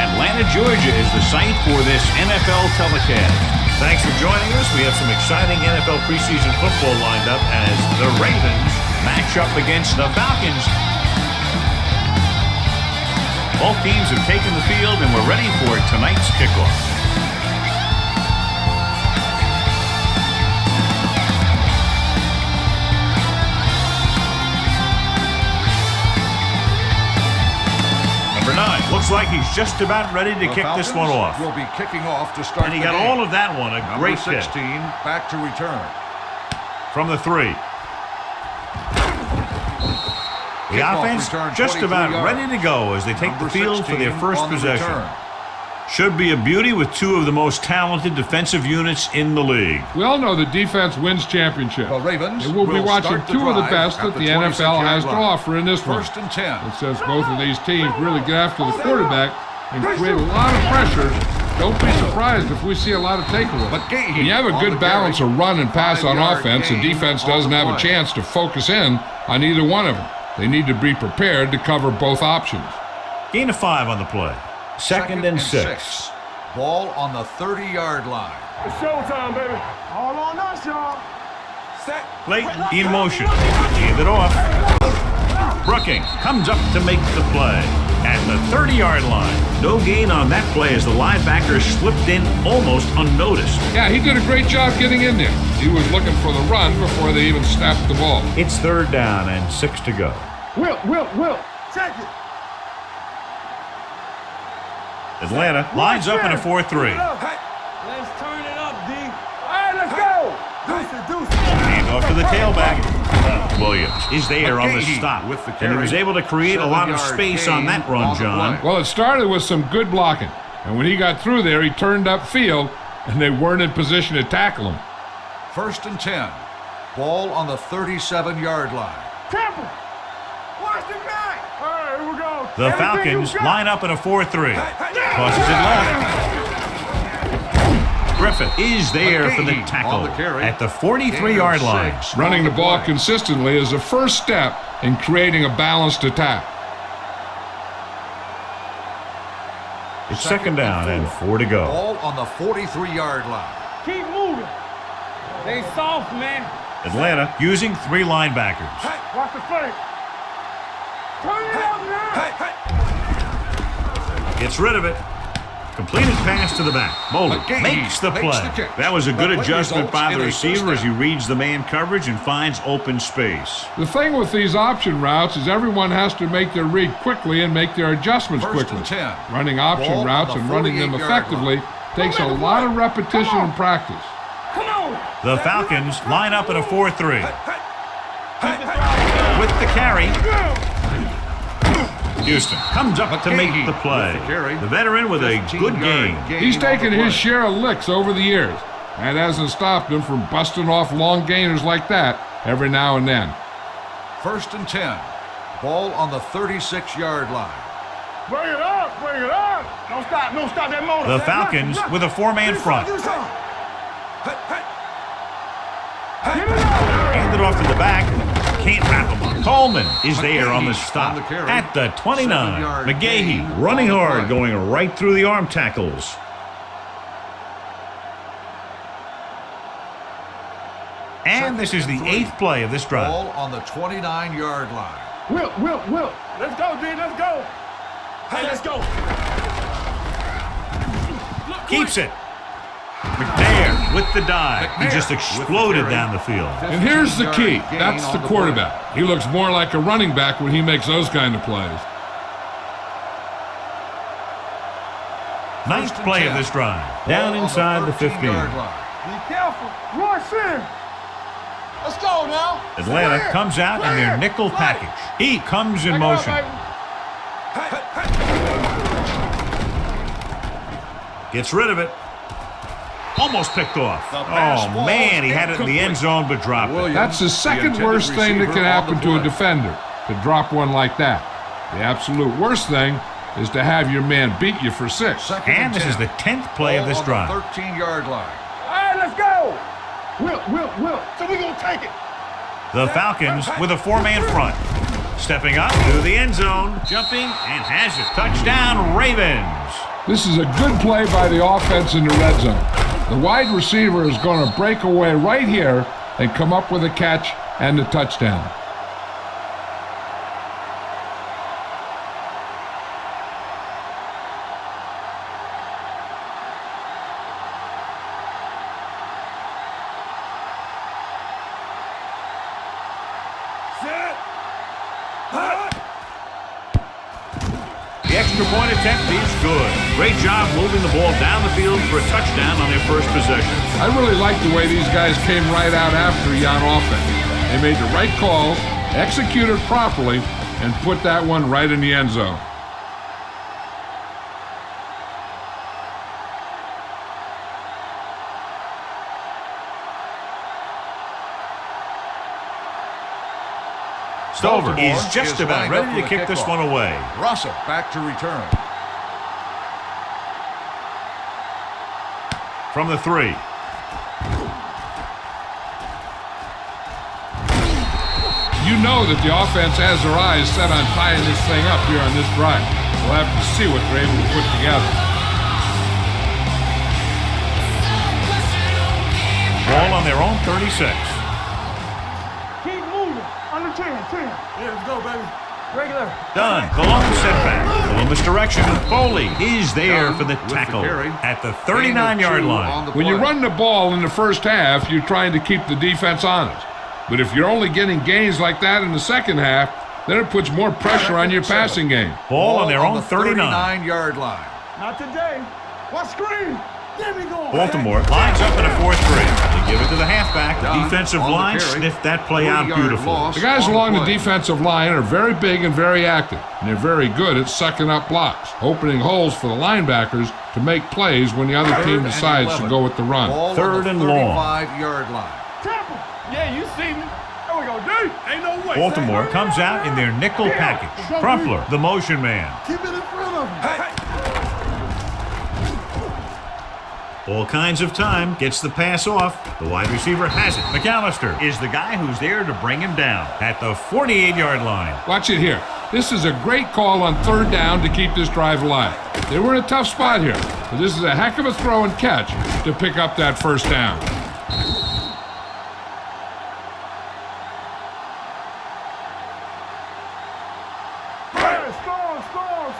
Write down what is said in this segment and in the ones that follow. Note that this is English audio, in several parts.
Atlanta, Georgia is the site for this NFL telecast. Thanks for joining us. We have some exciting NFL preseason football lined up as the Ravens match up against the Falcons. Both teams have taken the field and we're ready for tonight's kickoff. Number 9. Looks like he's just about ready to kick this one off. Will be kicking off to start. And he got all of that one. A great Number 16 kick. back to return. From the 3. The offense just about ready to go as they take the field for their first possession. Should be a beauty with two of the most talented defensive units in the league. We all know that defense wins championships. The Ravens and we'll be watching two of the best that the NFL has to line. offer in this one. First and 10. It says both of these teams really get after the quarterback and create a lot of pressure. Don't be surprised if we see a lot of takeaways. When you have a good balance of run and pass on offense, the defense doesn't have a chance to focus in on either one of them. They need to be prepared to cover both options. Gain of 5 on the play. Second and 6. Ball on the 30-yard line. It's showtime, baby. All on us, y'all. Clayton in motion. Hand it off. Brooking comes up to make the play. At the 30-yard line. No gain on that play as the linebacker slipped in almost unnoticed. Yeah, he did a great job getting in there. He was looking for the run before they even snapped the ball. It's 3rd down and 6 to go. Will. Check it. Atlanta lines up in a 4-3. Let's turn it up, D. All right, let's go. Deuce. Hand off to the tailback. Williams is there on the stop. With the and he was able to create a lot of space on that run, John. Well, it started with some good blocking. And when he got through there, he turned upfield, and they weren't in position to tackle him. First and 10. Ball on the 37-yard line. Temple. Watch the back. All right, here we go. The Falcons line up in a 4-3. Tosses it left. Griffith is there for the tackle at the 43-yard line. Running the ball consistently is the first step in creating a balanced attack. It's 2nd down and 4 to go. Ball on the 43-yard line. Keep moving. They soft, man. Atlanta using 3 linebackers. Watch the flank. Turn it up now. Gets rid of it. Completed pass to the back. Mulder makes the play. That was a good adjustment by the receiver as he reads the man coverage and finds open space. The thing with these option routes is everyone has to make their read quickly and make their adjustments quickly. Running option routes and running them effectively takes a lot of repetition and practice. Come on. The Falcons line up in a 4-3. With the carry. Houston comes up to make the play. The veteran with a good game. He's taken his share of licks over the years. That hasn't stopped him from busting off long gainers like that every now and then. First and 10. Ball on the 36-yard line. Bring it up. Don't stop that motor. The Falcons with a 4-man front. Hand it off to the back. Can't wrap him up. Coleman is there on the stop at the 29. McGahee running hard, going right through the arm tackles. And this is the 8th play of this drive. Ball on the 29-yard line. Will. Let's go, D. Let's go. Hey, let's go. Keeps it. McNair with the dive. He just exploded down the field. And here's the key. That's the quarterback. He looks more like a running back when he makes those kind of plays. 9th play of this drive. Down inside the 15. Be careful. Rush in. Let's go now. Atlanta comes out in their nickel package. He comes in motion. Gets rid of it. Almost picked off. Oh, man, he had it in the end zone but dropped it. That's the second worst thing that can happen to a defender, to drop one like that. The absolute worst thing is to have your man beat you for 6. And this is the 10th play of this drive. 13-yard line. All right, let's go. Will. So we're going to take it. The Falcons with a 4-man front. Stepping up to the end zone, jumping, and has it. Touchdown, Ravens. This is a good play by the offense in the red zone. The wide receiver is going to break away right here and come up with a catch and the touchdown. The extra point attempt is good. Great job moving the ball down the field for a touchdown on their first possession. I really like the way these guys came right out after you on offense. They made the right calls, executed properly, and put that one right in the end zone. Stover is just about ready to kick this one away. Russell back to return. From the 3. You know that the offense has their eyes set on tying this thing up here on this drive. We'll have to see what they're able to put together. Ball on their own 36. Keep moving. Under 10. Yeah, let's go, baby. Regular. Done. The long setback. A little misdirection. Foley is there for the tackle at the 39-yard line. When you run the ball in the first half, you're trying to keep the defense honest. But if you're only getting gains like that in the second half, then it puts more pressure on your passing game. Ball on their own 39-yard line. Not today. What screen? Get me going. Baltimore lines up in a 4-3. They give it to the halfback. The defensive line sniffed that play out beautiful. The guys along the defensive line are very big and very active, and they're very good at sucking up blocks, opening holes for the linebackers to make plays when the other team decides to go with the run. Third and long. 35-yard line. Tackle. Yeah, you see me. There we go, dude. Ain't no way. Baltimore comes out in their nickel package. Crumpler, the motion man. Keep it in front of me. All kinds of time, gets the pass off. The wide receiver has it. McAllister is the guy who's there to bring him down at the 48-yard line. Watch it here. This is a great call on third down to keep this drive alive. They were in a tough spot here, but this is a heck of a throw and catch to pick up that first down.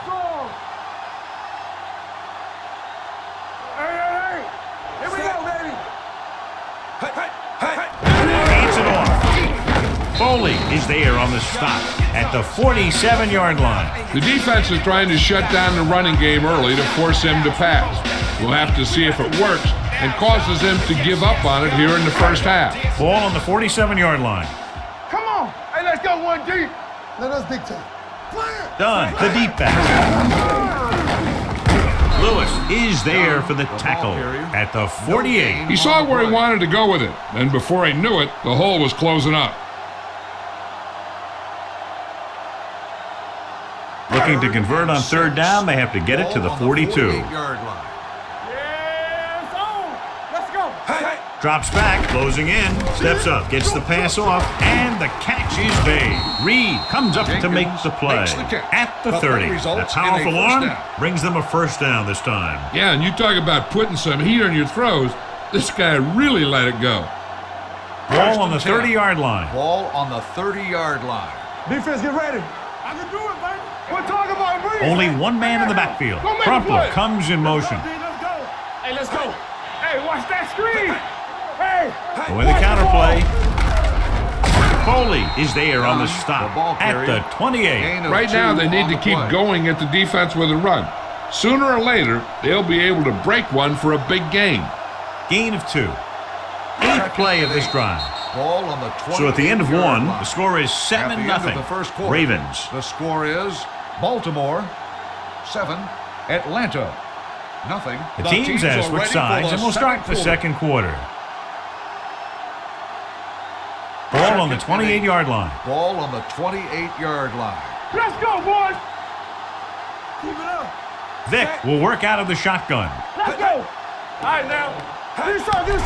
Score. Hey. Here we go, baby. Hands it off. Foley is there on the stop at the 47-yard line. The defense is trying to shut down the running game early to force him to pass. We'll have to see if it works and causes him to give up on it here in the first half. Ball on the 47-yard line. Come on. Hey, let's go one deep. Let us dictate. Done. The deep back. Lewis is there for the tackle at the 48. He saw where he wanted to go with it, and before he knew it, the hole was closing up. Looking to convert on third down, they have to get it to the 42. 48-yard line. Yeah, it's on. Let's go. Drops back, closing in, steps up, gets the pass off, and the catch is made. Reed comes up to make the play at the 30. That powerful arm brings them a first down this time. Yeah, and you talk about putting some heat on your throws. This guy really let it go. Ball on the 30-yard line. Ball on the 30-yard line. Defense, get ready. I can do it, baby. We're talking about me. Only one man in the backfield. Crumpler comes in motion. Let's go. Hey, let's go. Hey, watch that screen. Hey. With the counterplay. Foley is there on the stop at the 28. Right now, they need to keep going at the defense with a run. Sooner or later, they'll be able to break one for a big gain. Gain of 2. 8th play of this drive. Ball on the 20. So at the end of one, the score is 7-0. Ravens. The score is Baltimore 7, Atlanta nothing. The teams have switched sides, and we'll start the second quarter. Ball on the 28-yard line. Ball on the 28-yard line. Let's go, boys. Keep it up. Vic will work out of the shotgun. Let's go. All right, now. Do something.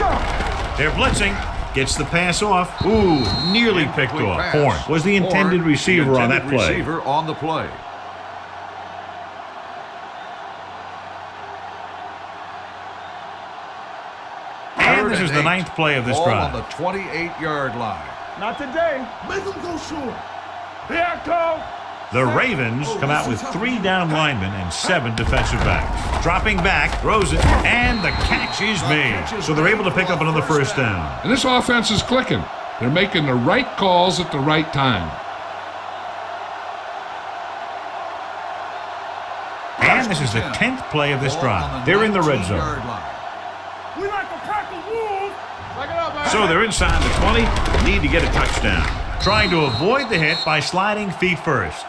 They're blitzing. Gets the pass off. Ooh, nearly picked off. Horn was the intended receiver on that play. Receiver on the play. And this is the 9th play of this Ball drive. on the 28-yard line. Not today. Make them go short. Here I come. The Ravens come out with 3 down linemen and 7 defensive backs. Dropping back, throws it, and the catch is made. So they're able to pick up another first down. And this offense is clicking. They're making the right calls at the right time. And this is the 10th play of this drive. They're in the red zone. We like to pack the wolves. Back it up, man. So they're inside the 20, need to get a touchdown. Trying to avoid the hit by sliding feet first.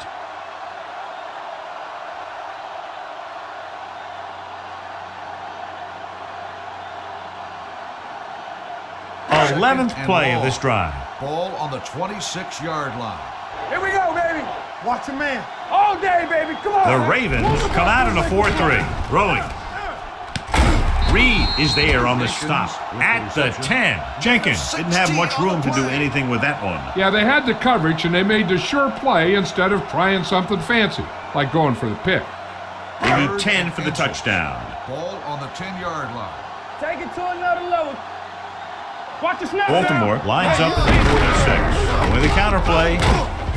Second 11th and play of long. this drive. Ball on the 26-yard line. Here we go, baby. Watch a man. All day, baby. Come on. The man. Ravens come out in a 4-3. Rolling. Reed is there on the stop at the 10. Jenkins didn't have much room to do anything with that one. Yeah, they had the coverage, and they made the sure play instead of trying something fancy, like going for the pick. They need 10 for the touchdown. Ball on the 10-yard line. Take it to another level. Watch the snap. Baltimore down. lines up at the 46. With a counterplay,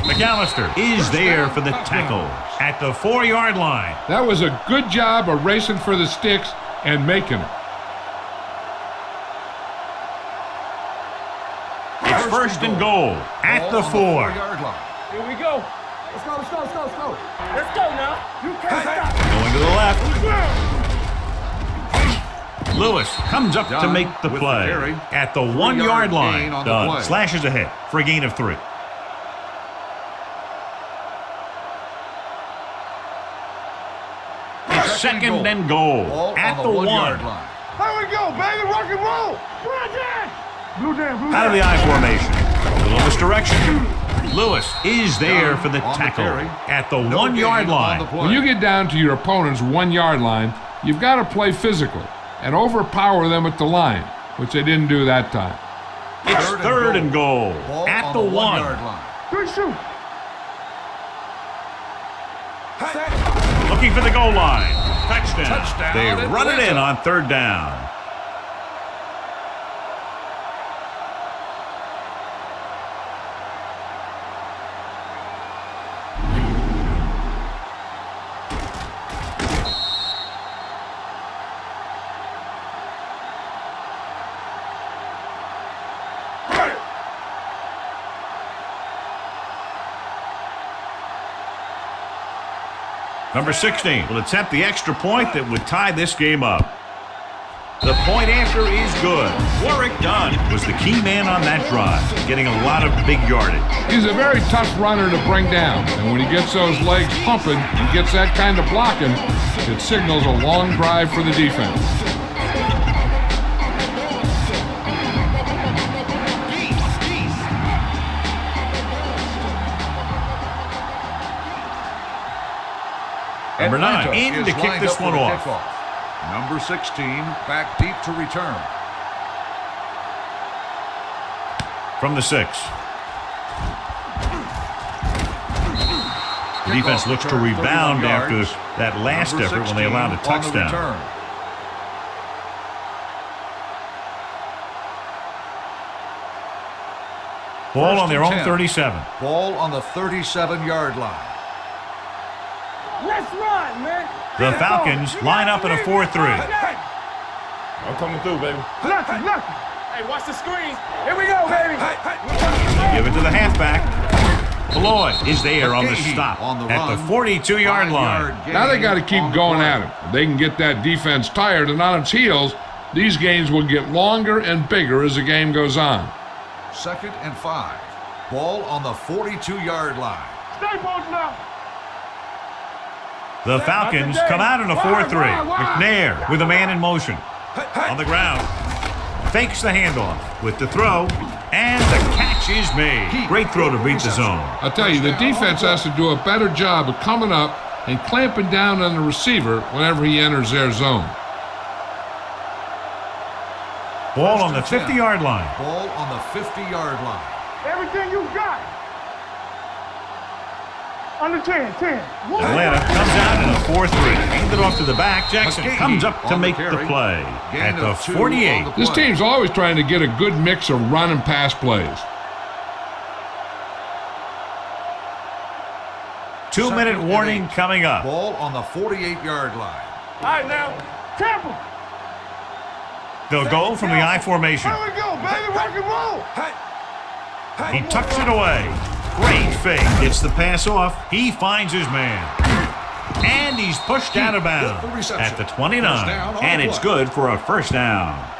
McAllister is there for the tackle at the 4-yard line. That was a good job of racing for the sticks and making it. It's first and goal at the 4. 4-yard line. Here we go. Let's go, let's go, let's go, let's go. Let's go now. You can't stop. Going to the left. Lewis comes up to Done make the with play the carry. at the 3-yard 1-yard gain line. on the Done. play. Slashes ahead for a gain of 3. It's second and goal Ball at on the 1. 1-yard line. Here we go, baby. Rock and roll. Come on, Jack. Blue jam, blue Out of the jam. I formation. A little misdirection. Lewis is there for the on the tackle carry. at the No 1-yard gain on the line. play. When you get down to your opponent's 1-yard line, you've got to play physical and overpower them at the line, which they didn't do that time. It's third and goal Ball at on the 1. 1-yard line. Good shoot. Looking for the goal line. Touchdown. Touchdown, They run it in Atlanta. on 3rd down. Number 16 will attempt the extra point that would tie this game up. The point after is good. Warwick Dunn was the key man on that drive, getting a lot of big yardage. He's a very tough runner to bring down, and when he gets those legs pumping and gets that kind of blocking, it signals a long drive for the defense. Number 9 Atlanta in is to kick lined this up for one the off. kickoff. Number 16 back deep to return. From the 6. The defense looks to rebound after that last Number effort when they 16 allowed a on the touchdown. return. Ball First on their and own 10. 37. Ball on the 37-yard line. Let's run, man. The Let's go. Falcons You line gotta up in a believe it. 4-3. Hey, I'm coming through, baby. Lucky, lucky. Hey, watch the screens. Here we go, baby. Give it to the halfback. Floyd is there on the McGahee stop on the at the run. 42-yard line. 5-yard gain Now they got to on keep the going play. at him. If they can get that defense tired and on its heels, these games will get longer and bigger as the game goes on. 2nd and 5. Ball on the 42-yard line. Stay posted up. The Falcons come out in a 4-3. McNair with a man in motion. On the ground. Fakes the handoff with the throw. And the catch is made. Great throw to beat the zone. I'll tell you, the defense has to do a better job of coming up and clamping down on the receiver whenever he enters their zone. Ball on the First and 10. 50-yard line. Ball on the 50-yard line. Everything you got. Under 10. Atlanta comes out in a 4-3. Hand it off to the back. Jackson comes up to make the play at the 48. This team's always trying to get a good mix of run and pass plays. 2-minute warning coming up. Ball on the 48-yard line. All right, now. Temple. They'll go from the I formation. Here we go, baby. Rock and roll. He tucks it away. Great fake. Gets the pass off. He finds his man. And he's pushed out of bounds at the 29. And it's good for a first down.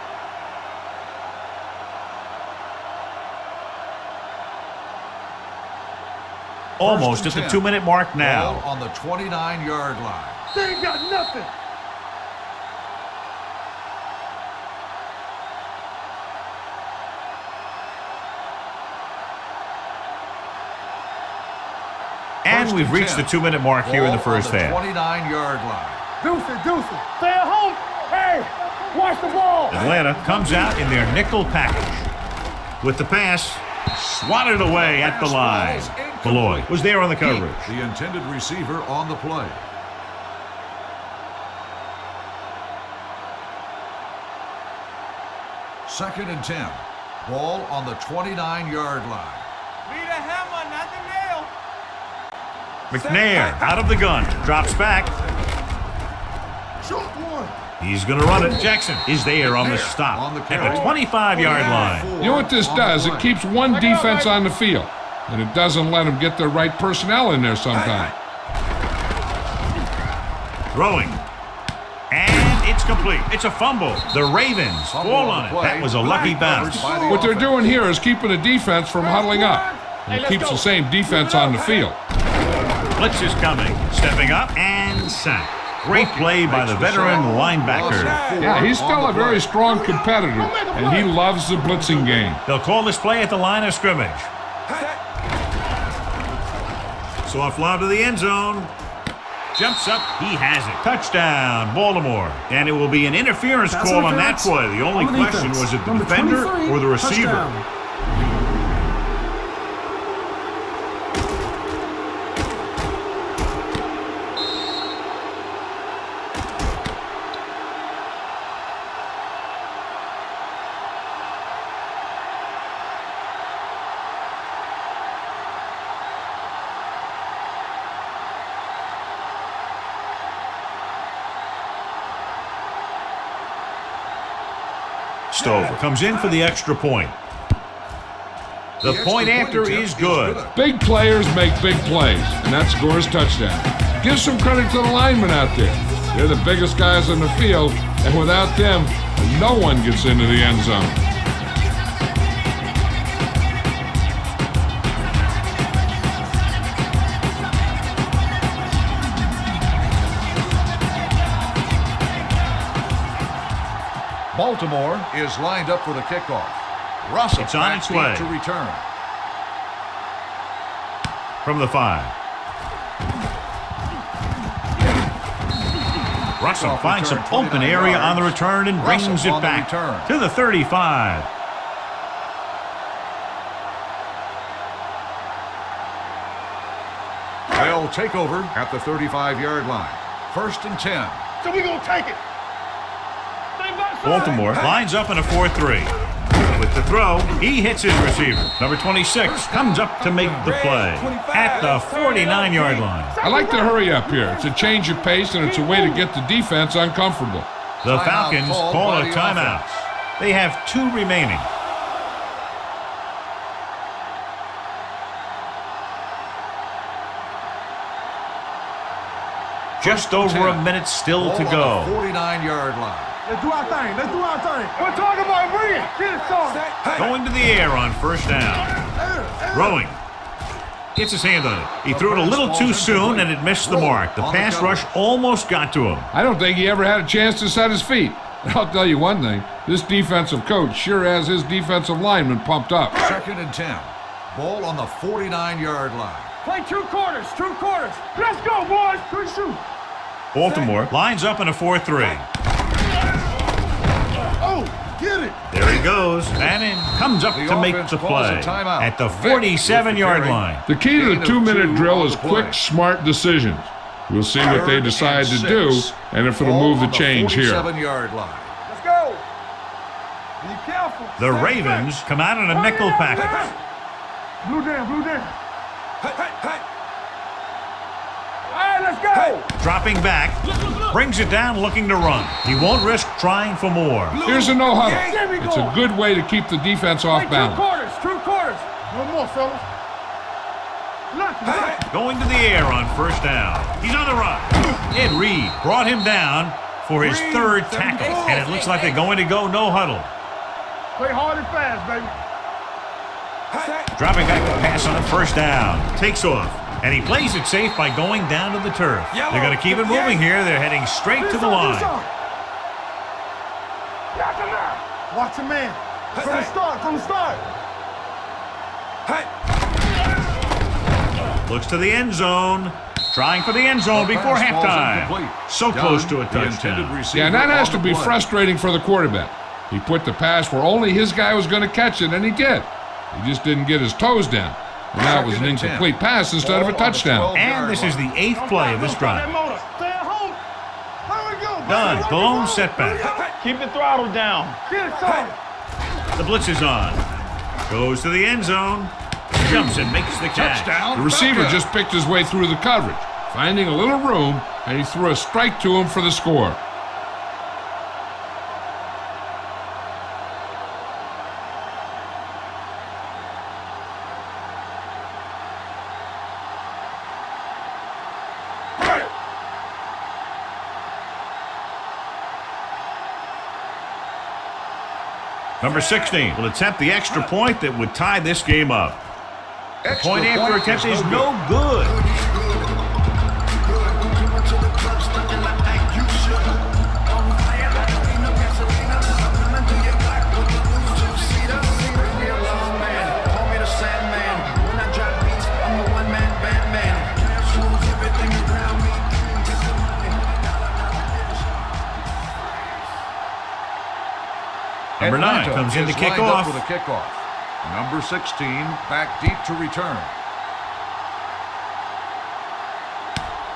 Almost at the 2-minute mark now. Ball on the 29-yard line. They ain't got nothing. And we've reached the 2-minute mark here in the first half. 29-yard line. Deuce it. Stay at home. Hey, watch the ball. Atlanta comes out in their nickel package. With the pass, swatted away at the line. Malloy was there on the coverage. The intended receiver on the play. Second and 10. Ball on the 29-yard line. Need a hammer, not the nail. McNair out of the gun. Drops back. Short one. He's going to run it. Jackson is there on the stop at the 25-yard line. You know what this does? It keeps one defense on the field, and it doesn't let them get the right personnel in there sometimes. Throwing. And it's complete. It's a fumble. The Ravens fall on it. That was a lucky bounce. What they're doing here is keeping the defense from huddling up. And it keeps the same defense on the field. Blitz is coming. Stepping up and sack. Great play by the veteran linebacker. Yeah, he's still a very strong competitor, and he loves the blitzing game. They'll call this play at the line of scrimmage. Soft lob to the end zone. Jumps up. He has it. Touchdown, Baltimore. And it will be an interference call on that play. The only question was it the defender or the receiver? Stover comes in for the extra point. The point after is good. Big players make big plays, and that scores touchdown. Give some credit to the linemen out there. They're the biggest guys on the field, and without them, no one gets into the end zone. Baltimore is lined up for the kickoff. Russell It's on its way. to return. From the 5. Russell finds some open area on the return and brings it back to the 35. They'll take over at the 35-yard line. First and 10. So we gonna take it. Baltimore lines up in a 4-3. With the throw, he hits his receiver. Number 26 comes up to make the play at the 49-yard line. I like to hurry up here. It's a change of pace, and it's a way to get the defense uncomfortable. The Falcons call a timeout. They have 2 remaining. Just over a minute still to go. 49-yard line. Let's do our thing. We're talking about bringing. Get it started. Going to the air on first down. Throwing. Gets his hand on it. He threw it a little too soon and it missed the mark. The pass rush almost got to him. I don't think he ever had a chance to set his feet. I'll tell you one thing. This defensive coach sure has his defensive lineman pumped up. Second and 10. Ball on the 49-yard line. Play 2 quarters. Let's go, boys. Good shoot. Baltimore lines up in a 4-3. Get it. There he goes. Madden comes up The to make offense the calls a play timeout. at the Vic with the 47-yard carry. line. The key to Gain the of 2-minute 2 drill on is the play. quick, smart decisions. We'll see what they 3rd decide to and do 6. and if it'll Ball move the on change here. 47-yard line. Let's go. Be careful. The Ravens come out in a nickel package. Blue down, blue down. All right, let's go. Dropping back, brings it down looking to run. He won't risk trying for more. Here's a no-huddle. There we It's go. a good way to keep the defense off Wait, balance. two quarters. One more, fellas. Look. Going to the air on first down. He's on the run. Ed Reed brought him down for his 3rd tackle. And it looks like they're going to go no huddle. Play hard and fast, baby. Dropping back to pass on first down. Takes off. And he plays it safe by going down to the turf. They're going to keep it moving here. They're heading straight to the line. Watch him, man. From the start. Looks to the end zone. Trying for the end zone before Pass falls halftime. incomplete. So Down, close to a the intended touchdown. receiver Yeah, and that has on to the be play. frustrating for the quarterback. He put the pass where only his guy was going to catch it, and he did. He just didn't get his toes down. And now it was an 2nd and 10. incomplete pass instead of a Ball on the touchdown. 12-yard And this is the 8th play of this drive. Stay at home. Here we go. Done. Blown setback. Keep the throttle down. Get it, son. The blitz is on. Goes to the end zone. Jumps and makes the catch. Touchdown. The receiver Falcons. just picked his way through the coverage, finding a little room, and he threw a strike to him for the score. Number 16 will attempt the extra point that would tie this game up. Extra Point after attempt is no no good. Number 9 Atlanta comes in to is kick lined up off. with a kickoff. Number 16 back deep to return.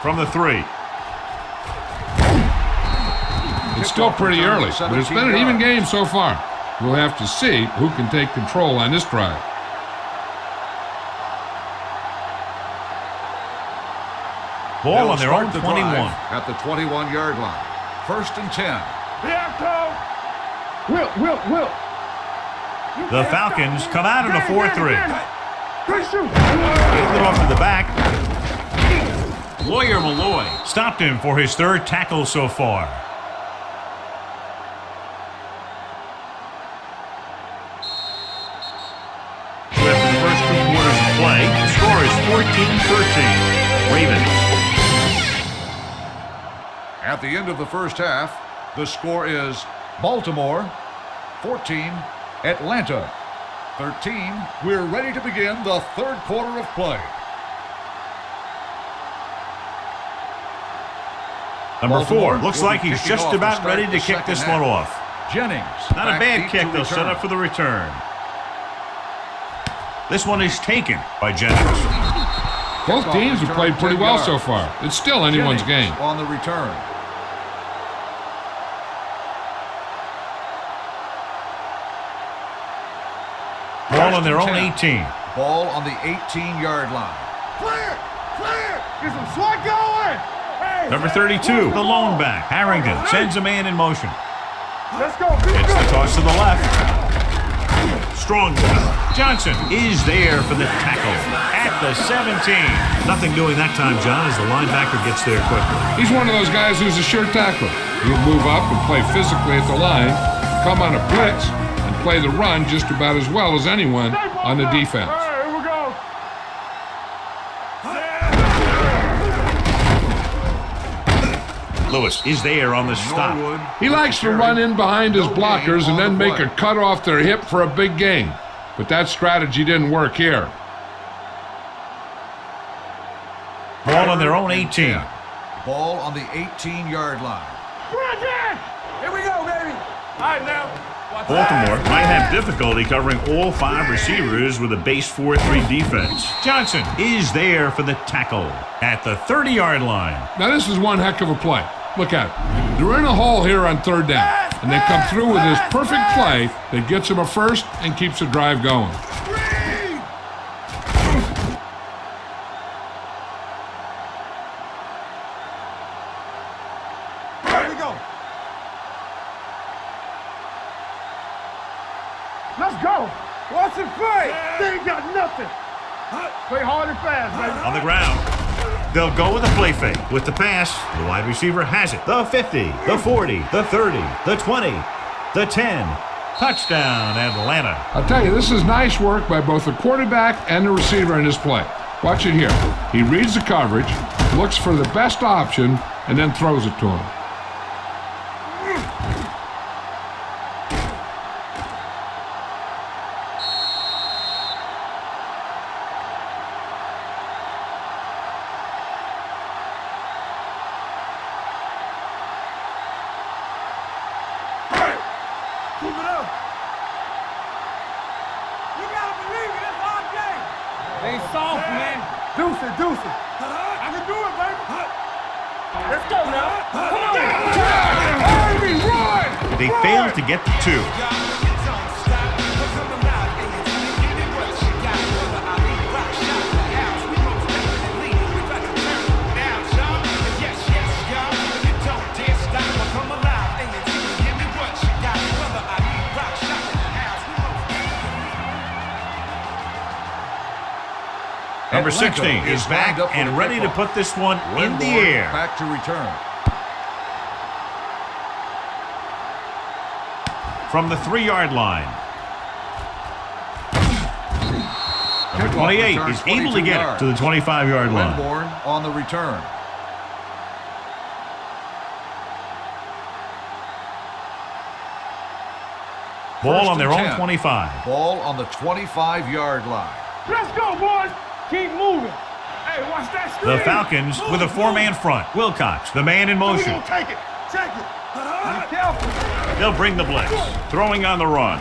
From the 3. It's still pretty early, but it's been an even game so far. We'll have to see who can take control on this drive. Ball They'll on their own start the 21. drive at the 21-yard line. 1st and 10. Yeah, Cole. Will. The Falcons come out in a 4-3. Good shoot. Handed it off to the back. Lawyer Malloy stopped him for his 3rd tackle so far. After the first 2 quarters of play, the score is 14-13. Ravens. At the end of the first half, the score is Baltimore 14, Atlanta 13. We're ready to begin the 3rd quarter of play. Number 4 Baltimore looks will like be he's kicking just off to about start ready to the kick second this half. one off. Jennings. Not a back bad deep kick to they'll set return. up for the return. This one is taken by Jennings. Both teams have played pretty well so far. It's still anyone's game. Jennings on the return. Ball on their own 10. 18. Ball on the 18-yard line. Clear. Get some swat going. Hey. Number 32, the lone back. Harrington sends a man in motion. Let's go. It's the toss to the left. Strong. Johnson is there for the tackle at the 17. Nothing doing that time, John, as the linebacker gets there quickly. He's one of those guys who's a sure tackler. He'll move up and play physically at the line, come on a blitz, and play the run just about as well as anyone on the defense. All right, here we go. Lewis is there on the stop. Norwood He likes to run in behind his blockers and then make a cut off their hip for a big gain. But that strategy didn't work here. Ball on their own 18. Ball on the 18-yard line. Here we go, baby. All right, now. Baltimore might have difficulty covering all 5 receivers with a base 4-3 defense. Johnson is there for the tackle at the 30-yard line. Now this is one heck of a play. Look at it. They're in a hole here on 3rd down, and they come through with this perfect play that gets them a first and keeps the drive going. Here we go. Let's go. Watch it play. They ain't got nothing. Play hard and fast, baby. On the ground, they'll go with a play fake. With the pass, the wide receiver has it. The 50, the 40, the 30, the 20, the 10. Touchdown, Atlanta. I'll tell you, this is nice work by both the quarterback and the receiver in this play. Watch it here. He reads the coverage, looks for the best option, and then throws it to him. Keep it up. You gotta believe it. It's our game. They soft, man. Deuce it, deuce it. I can do it, baby. Let's go now. Come on. Harvey, run. They failed to get the 2. Number 16 is back and ready to put this one in the air. Back to return. From the 3-yard line. Number 28 is able to get it to the 25-yard line. Winborn on the return. Ball on their own 25. Ball on the 25-yard line. Let's go, boys. Keep moving. Hey, watch that screen. The Falcons with a 4-man front. Wilcox, the man in motion. We're gonna take it. Take it. Be careful. They'll bring the blitz. Throwing on the run.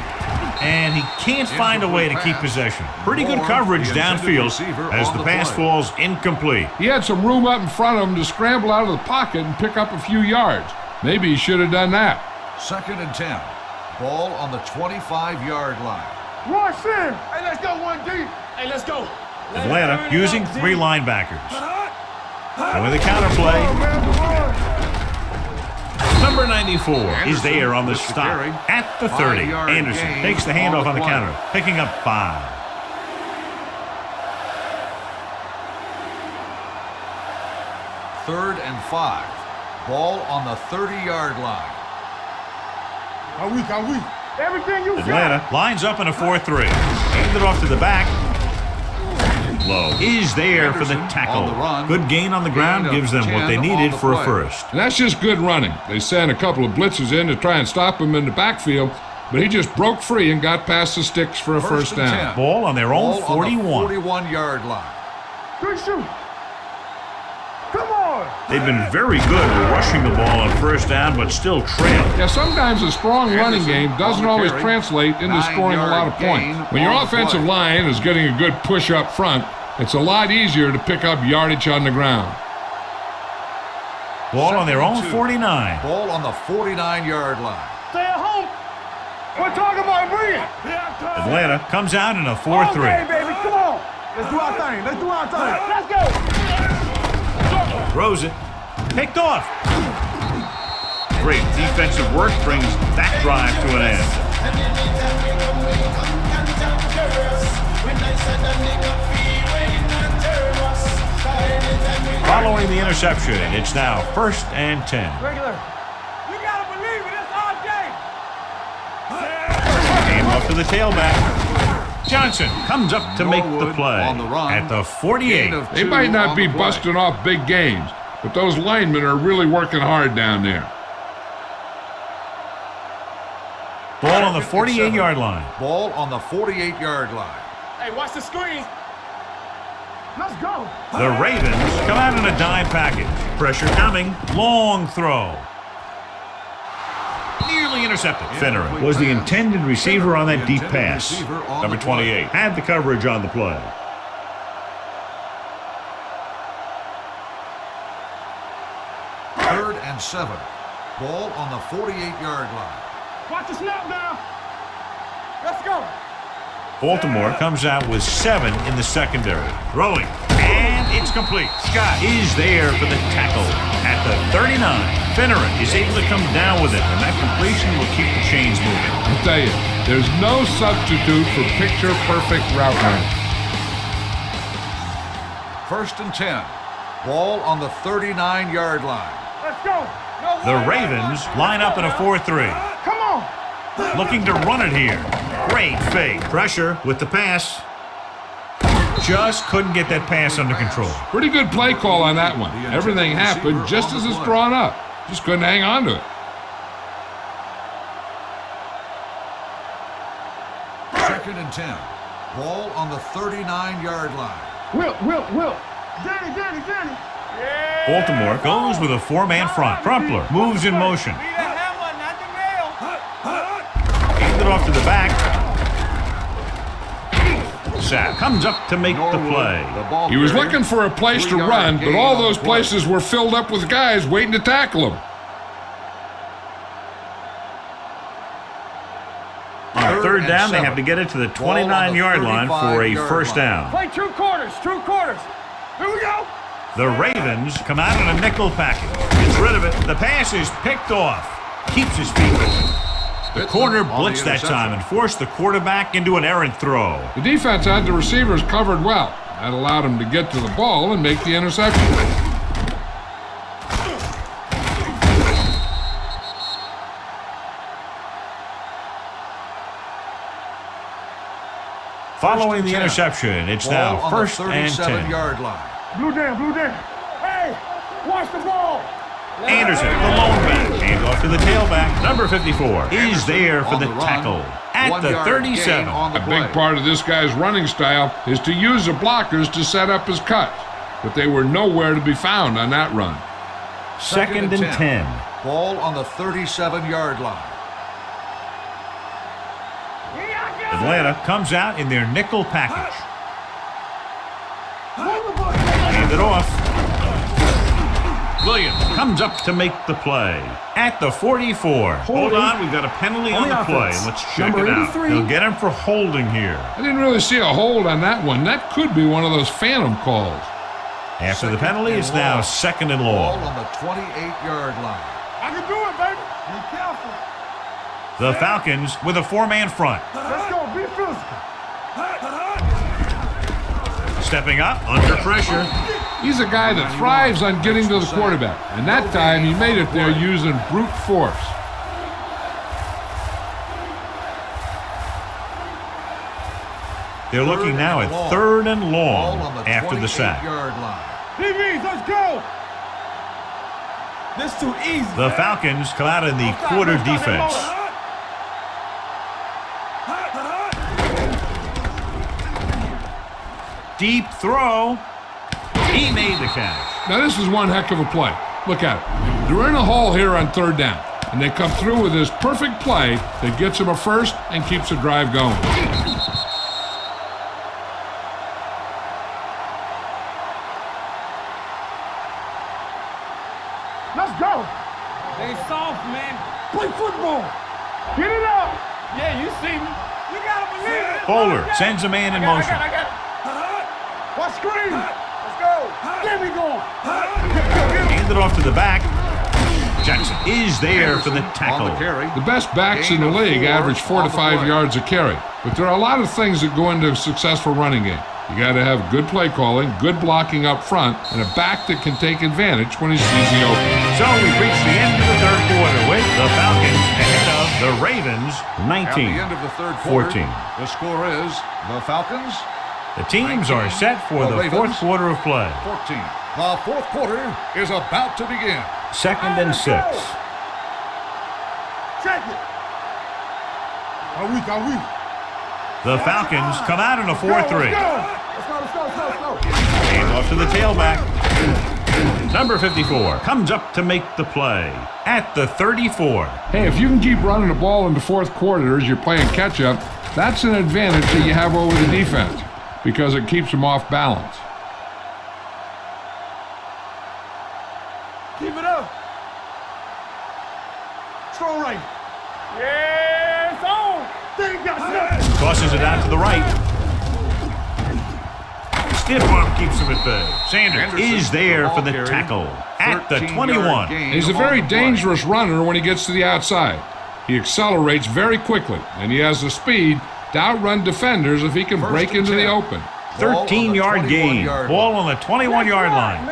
And he can't find a way to keep possession. Pretty good coverage downfield as the pass falls incomplete. He had some room up in front of him to scramble out of the pocket and pick up a few yards. Maybe he should have done that. 2nd and 10. Ball on the 25-yard line. Rush in. Hey, let's go 1D. Hey, let's go. Atlanta using 3 linebackers. And with a counterplay, number 94 is there on the stop at the 30. Anderson takes the handoff on the counter, picking up 5. Third and 5. Ball on the 30-yard line. Are we? Everything you Atlanta lines up in a 4-3. Hand it off to the back. Low is there for the tackle. Good gain on the ground gives them what they needed for a first. And that's just good running. They sent a couple of blitzes in to try and stop him in the backfield, but he just broke free and got past the sticks for a first down. Ball on their own 41. 41-yard line. Good shoot. Come on. They've been very good rushing the ball on first down, but still trail. Yeah, sometimes a strong running game doesn't always translate into scoring a lot of points. When your offensive line is getting a good push up front, it's a lot easier to pick up yardage on the ground. Ball on their own 49. Ball on the 49-yard line. Stay at home. We're talking about bringing. Atlanta comes out in a 4-3. Okay, baby, come on. Let's do our thing. Let's go. Throws it. Picked off. Great defensive work brings that drive to an end. Following the interception, it's now 1st and 10. Regular. You gotta believe it. It's our game. Game up to the tailback. Johnson comes up to make the play on the run at the 48. They might not be busting off big games, but those linemen are really working hard down there. Ball on the 48-yard line. Ball on the 48-yard line. Hey, watch the screen. Let's go. The Ravens come out in a dime package. Pressure coming. Long throw. Nearly intercepted. Finneran was the intended receiver on that deep pass. Number 28. Had the coverage on the play. Third and 7. Ball on the 48-yard line. Watch the snap now. Let's go. Baltimore comes out with 7 in the secondary. Rolling. And it's complete. Scott is there for the tackle. At the 39, Finneran is able to come down with it, and that completion will keep the chains moving. I'll tell you, there's no substitute for picture-perfect route running. First and 10. Ball on the 39-yard line. Let's go. No The way. Ravens line up in a 4-3. Come on. Looking to run it here. Great fake. Pressure with the pass. Just couldn't get that pass under control. Pretty good play call on that one. Everything happened just as it's drawn up. Just couldn't hang on to it. Second and 10. Ball on the 39-yard line. Will. Danny. Yeah. Baltimore goes with a 4-man front. Crumpler moves in motion. Be the hammer, not the nail. Hand it off to the back. Sapp comes up to make the play. He was looking for a place to run, but all those places were filled up with guys waiting to tackle him. On third down, they have to get it to the 29-yard line for a first down. Play 2 quarters. Here we go. The Ravens come out in a nickel package. Gets rid of it. The pass is picked off. Keeps his feet moving. The corner blitzed that time and forced the quarterback into an errant throw. The defense had the receivers covered well. That allowed him to get to the ball and make the interception. Following the interception, it's now first and 10. Yard line. Blue down. Hey, watch the ball. Anderson, the lone back, hand off to the tailback. Number 54 is there for the tackle at the 37. A big part of this guy's running style is to use the blockers to set up his cut, but they were nowhere to be found on that run. Second and 10. Ball on the 37-yard line. Atlanta comes out in their nickel package. Hand it off. Williams comes up to make the play at the 44. Hold on, we've got a penalty on the play. Let's check it out. They'll get him for holding here. I didn't really see a hold on that one. That could be one of those phantom calls. After the penalty, it's now second and long. Ball on the 28-yard line. I can do it, baby. Be careful. The Falcons with a 4-man front. Let's go. Be physical. Stepping up under pressure. He's a guy that thrives on getting to the quarterback, and that time he made it there using brute force. They're looking now at third and long after the sack. DBs, let's go. This too easy. The Falcons come out in the quarter defense. Deep throw. He made the catch. Now this is one heck of a play. Look at it. They're in a hole here on third down, and they come through with this perfect play that gets them a first and keeps the drive going. Let's go. They soft, man. Play football. Get it up. Yeah, you see me. You gotta believe it. Bowler sends a man in motion. I got it. Watch screen. Let's go. Get me going. Hand it off to the back. Jackson is there for the tackle. The best backs in the league average 4 to 5 yards a carry, but there are a lot of things that go into a successful running game. You got to have good play calling, good blocking up front, and a back that can take advantage when he sees the opening. So we've reached the end of the third quarter with the Falcons ahead of the Ravens 19-14. At the end of the third quarter, the score is the Falcons. The teams are set for the fourth quarter of play. 14. The fourth quarter is about to begin. Second and 6. Check it. Are we? The Falcons come out in a 4-3. Let's go. Hand off to the tailback. Number 54 comes up to make the play at the 34. Hey, if you can keep running the ball in the fourth quarter as you're playing catch-up, that's an advantage that you have over the defense because it keeps them off balance. Keep it up. Strong right. Yeah, it's on. They got set. Tosses it out to the right. Stiff arm keeps him at bay. Sanders is there for the tackle at the 21. He's a very dangerous runner when he gets to the outside. He accelerates very quickly, and he has the speed to outrun defenders if he can break into the open. 13-yard gain. Ball on the 21-yard line.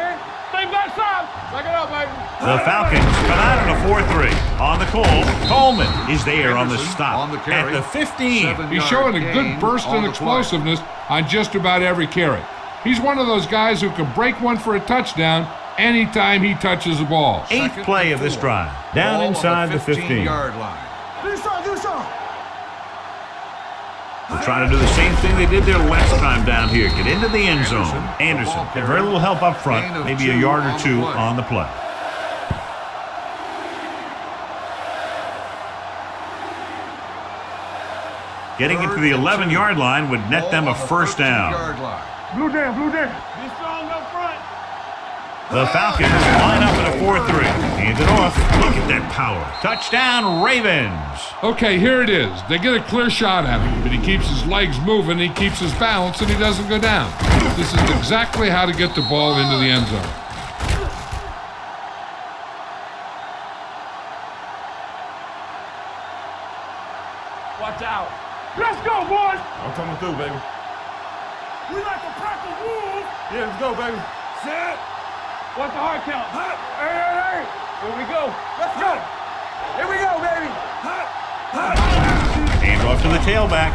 Stay backside. Back it up, baby. The Falcons come out on a 4-3. On the call, Coleman is there on the stop at the 15. He's showing a good burst in explosiveness on just about every carry. He's one of those guys who can break one for a touchdown anytime he touches the ball. Eighth play of this drive. Down inside the 15. line. Do something. They're trying to do the same thing they did their last time down here. Get into the end zone. Anderson had very little help up front, maybe a yard or two on the play. Getting into the 11-yard line would net them a first down. Blue down. Be strong up front. The Falcons line up in a 4-3. Hand it off. Look at that power. Touchdown, Ravens. Okay, here it is. They get a clear shot at him, but he keeps his legs moving, he keeps his balance, and he doesn't go down. This is exactly how to get the ball into the end zone. Watch out. Let's go, boys. I'm coming through, baby. We like to practice rules. Yeah, let's go, baby. Set. What's the hard count? Hey. Here we go. Let's go. Here we go, baby. Hand off to the tailback.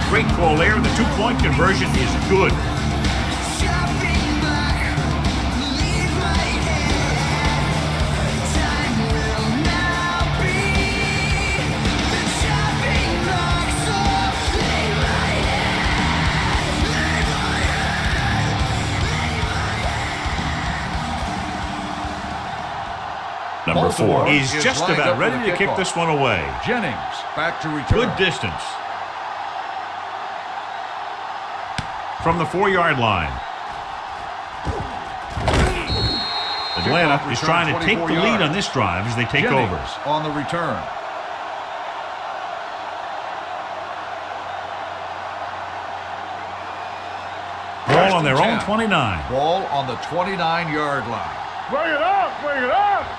Great call there. The two-point conversion is good. Number 4 is just about ready to kick this one away. Jennings back to return. Good distance. From the 4-yard line. Atlanta is trying to take the lead on this drive as they take Jennings over. On the return. Ball on their own 29. Ball on the 29-yard line. Bring it up.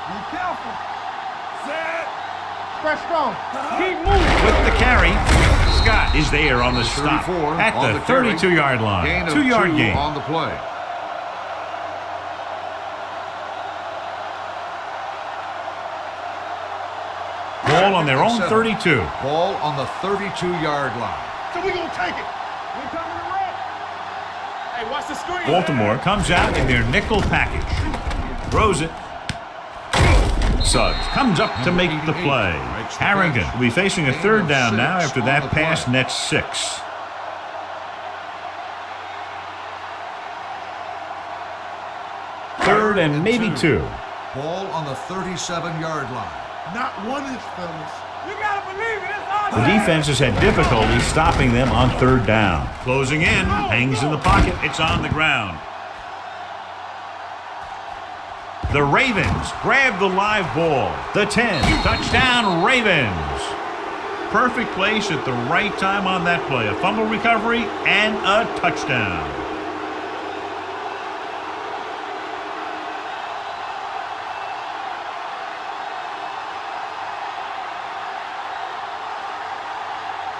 Be careful. Set. Stretch strong. Keep moving. With the carry, Scott is there on the stop 34 at on the the carry. 32-yard line. Gain of 2-yard 2 gain. on the play. Ball on their own 32. Ball on the 32-yard line. So we gonna take it. We coming to run. Hey, watch the screen. Baltimore comes out in their nickel package. Throws it. Suggs comes up to make the play. Harrington will be facing a third down now after that pass nets 6. Third and maybe 2. Ball on the 37-yard line. Not 1 inch, fellas. You gotta believe it. It's our The defense has had difficulty stopping them on third down. Closing in, hangs in the pocket, it's on the ground. The Ravens grab the live ball. The 10, touchdown Ravens. Perfect place at the right time on that play. A fumble recovery and a touchdown.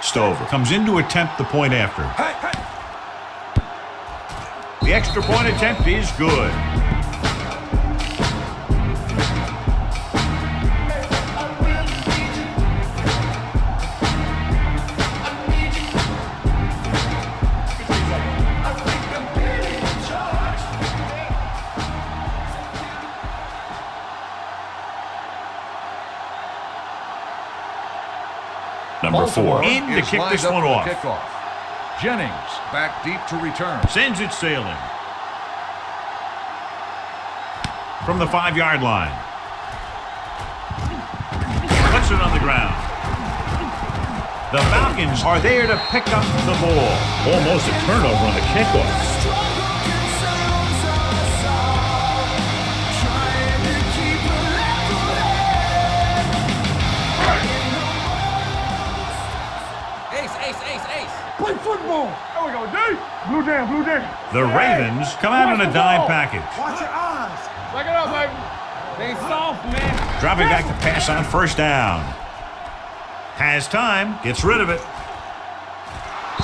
Stover comes in to attempt the point after. The extra point attempt is good. Number 4 in to kick this one off. Jennings back deep to return. Sends it sailing. from the 5-yard line. Puts it on the ground. The Falcons are there to pick up the ball. Almost a turnover on the kickoff. Play football. There we go, D. Blue jam, blue jam. The Ravens come out in a dime package. Watch your eyes. Back it up, baby. They soft, man. Dropping back to pass on first down. Has time, gets rid of it.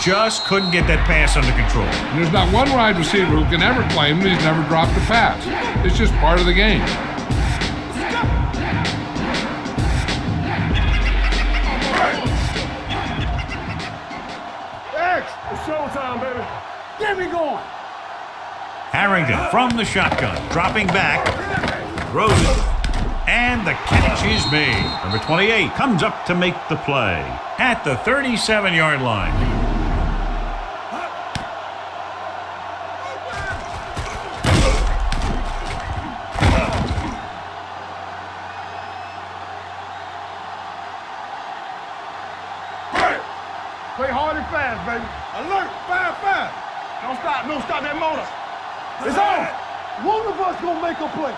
Just couldn't get that pass under control. And there's not one wide receiver who can ever claim that he's never dropped a pass. It's just part of the game. It's showtime, baby. Get me going. Harrington from the shotgun, dropping back, throws it, and the catch is made. Number 28 comes up to make the play at the 37-yard line. Play hard and fast, baby. Alert, fast. Don't stop that motor. It's on. One of us gonna make a play.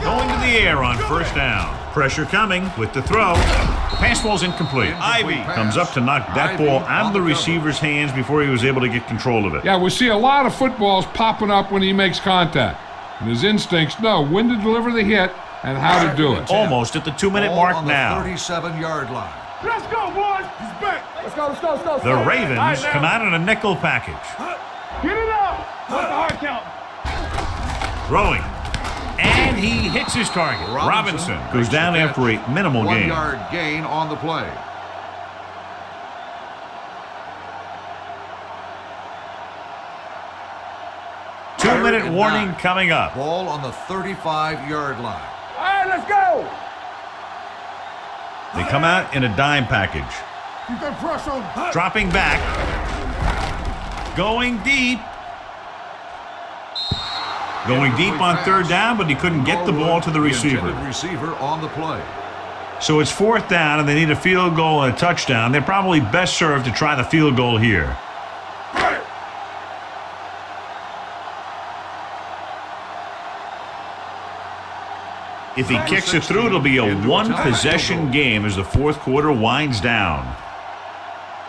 Going to the air on first down. Pressure coming with the throw. The pass ball's incomplete. Ivy comes up to knock that ball out of the receiver's hands before he was able to get control of it. Yeah, we see a lot of footballs popping up when he makes contact. And his instincts know when to deliver the hit and how to do it. Almost at the 2-minute mark now. 37-yard line. Let's go, boys. He's back. Let's go. The Ravens come out in a nickel package. Get it up. What's the hard count? Throwing. And he hits his target. Robinson goes down after a minimal gain. 1-yard gain on the play. Two-minute warning coming up. Ball on the 35-yard line. All right, let's go. They come out in a dime package. Keep that pressure on. Dropping back. Going deep. Going deep on third down, but he couldn't get the ball to the receiver. Receiver on the play. So it's fourth down, and they need a field goal and a touchdown. They're probably best served to try the field goal here. If he kicks it through, it'll be a one-possession game as the fourth quarter winds down.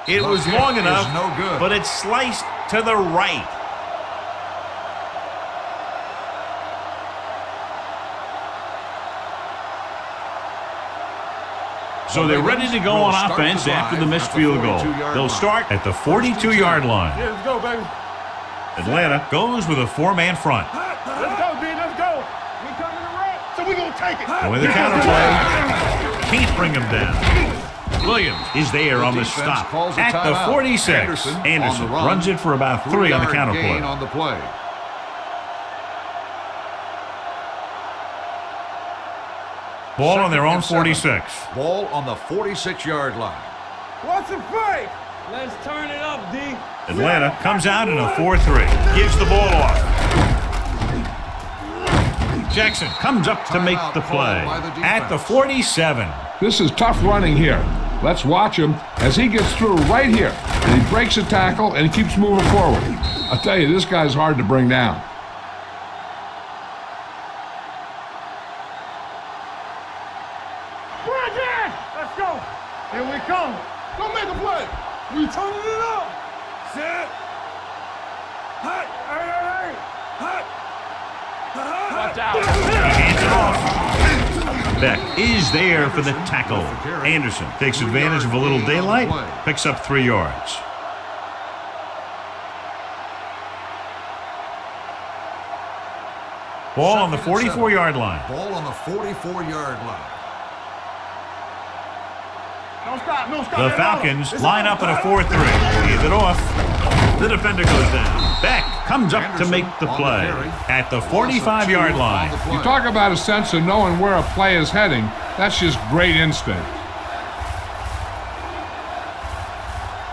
It was long enough, but it's sliced to the right. So they're ready to go on offense after the missed field goal. They'll start at the 42-yard line. Yeah, let's go, baby. Atlanta goes with a 4-man front. Let's go, D. Let's go. We coming to run, so we gonna take it. With the counterplay, can't bring him down. Williams is there on the stop at the 46. Anderson runs it for about 3 on the counterplay. On the play. Ball on their own 46. Ball on the 46-yard line. What's the fake? Let's turn it up, D. Atlanta comes out in a 4-3. Gives the ball off. Jackson comes up to make the play at the 47. This is tough running here. Let's watch him as he gets through right here. And he breaks a tackle and he keeps moving forward. I'll tell you, this guy's hard to bring down. Let's go. Here we come. Go make a play. We turning it up. Set. Hut. Hey. Hut. Watch out. He hands it off. Beck is there for the tackle. Anderson takes advantage of a little daylight, picks up 3 yards. Ball on the 44-yard line. Ball on the 44-yard line. Don't stop. The Falcons line up in a 4-3. Hand it off. The defender goes down. Beck comes up to make the play at the 45-yard line. You talk about a sense of knowing where a play is heading. That's just great instinct.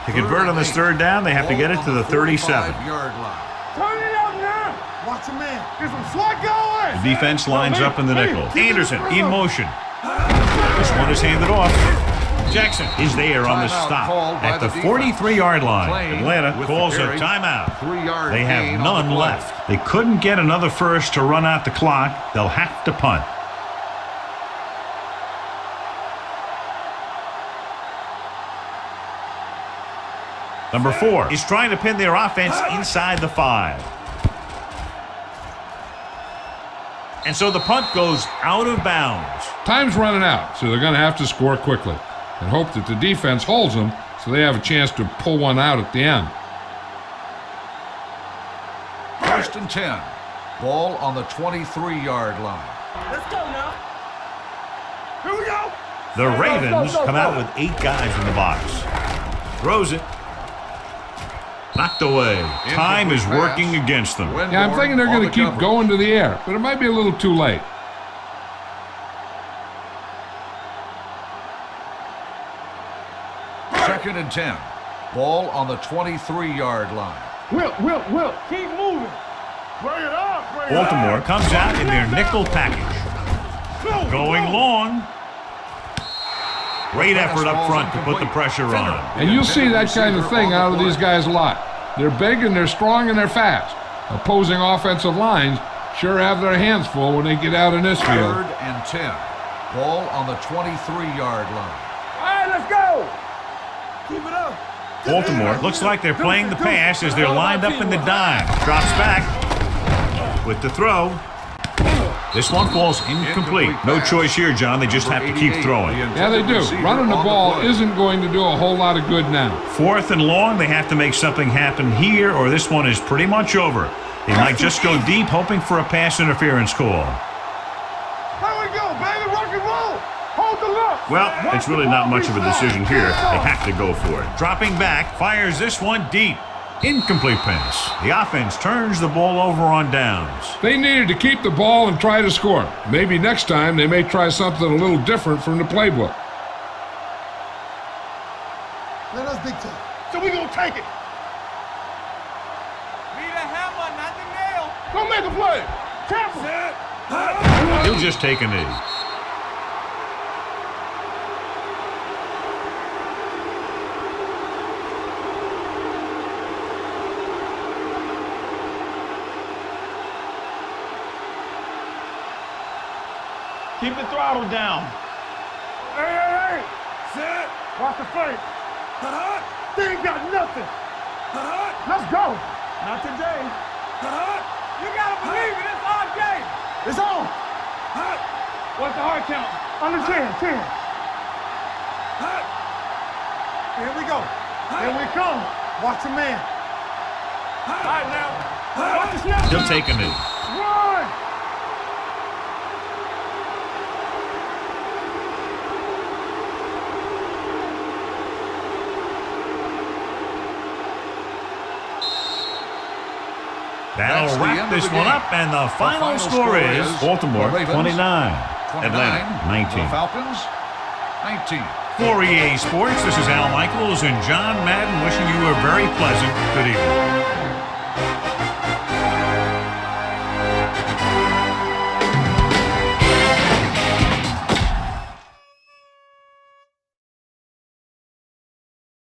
To convert on this third down, they have to get it to the 37. 35-yard line. Turn it up now. Watch your man. Get some swag going. The defense lines up in the nickel. Anderson in motion. This one is handed off. Jackson is there on the stop at the 43-yard line. Atlanta calls a timeout. 3-yard They have gain on none the play. left. They couldn't get another first to run out the clock. They'll have to punt. Number 4 is trying to pin their offense inside the 5. And so the punt goes out of bounds. Time's running out, so they're going to have to score quickly and hope that the defense holds them so they have a chance to pull one out at the end. 1st and 10. Ball on the 23-yard line. Let's go now. Here we go. The Ravens come out with 8 guys in the box. Throws it. Knocked away. Time is working against them. Yeah, I'm thinking they're going to keep going to the air, but it might be a little too late. Second and 10. Ball on the 23-yard line. Will. Keep moving. Bring it up. Baltimore comes out in their nickel package. Going long. Great effort up front to put the pressure on. And you'll see that kind of thing out of these guys a lot. They're big and they're strong and they're fast. Opposing offensive lines sure have their hands full when they get out in this field. 3rd and 10. Ball on the 23-yard line. All right, let's go. Keep it up. Baltimore looks like they're playing the pass as they're lined up in the dime. Drops back with the throw. This one falls incomplete. No choice here, John. They just have to keep throwing. Yeah, they do. Running the ball isn't going to do a whole lot of good now. 4th and long, they have to make something happen here, or this one is pretty much over. They might just go deep, hoping for a pass interference call. There we go, baby. Rock and roll. Hold the look. Well, it's really not much of a decision here. They have to go for it. Dropping back, fires this one deep. Incomplete pass. The offense turns the ball over on downs. They needed to keep the ball and try to score. Maybe next time they may try something a little different from the playbook. Let us dictate. So we gonna take it. Need a hammer, not the nail. Don't make a play. Careful. He'll just take a knee. Keep the throttle down. Hey. Set. Watch the face. They ain't got nothing. Let's go. Not today. You gotta believe it, it's our game. It's on. What's the hard count? Under 10. Here we go. Here we come. Watch your man. All right, now. Watch the snap. He'll take a knee. Run. That'll wrap this one up, and the final score is Baltimore 29, Atlanta 19. The Falcons 19. For EA Sports, this is Al Michaels and John Madden wishing you a very pleasant good evening.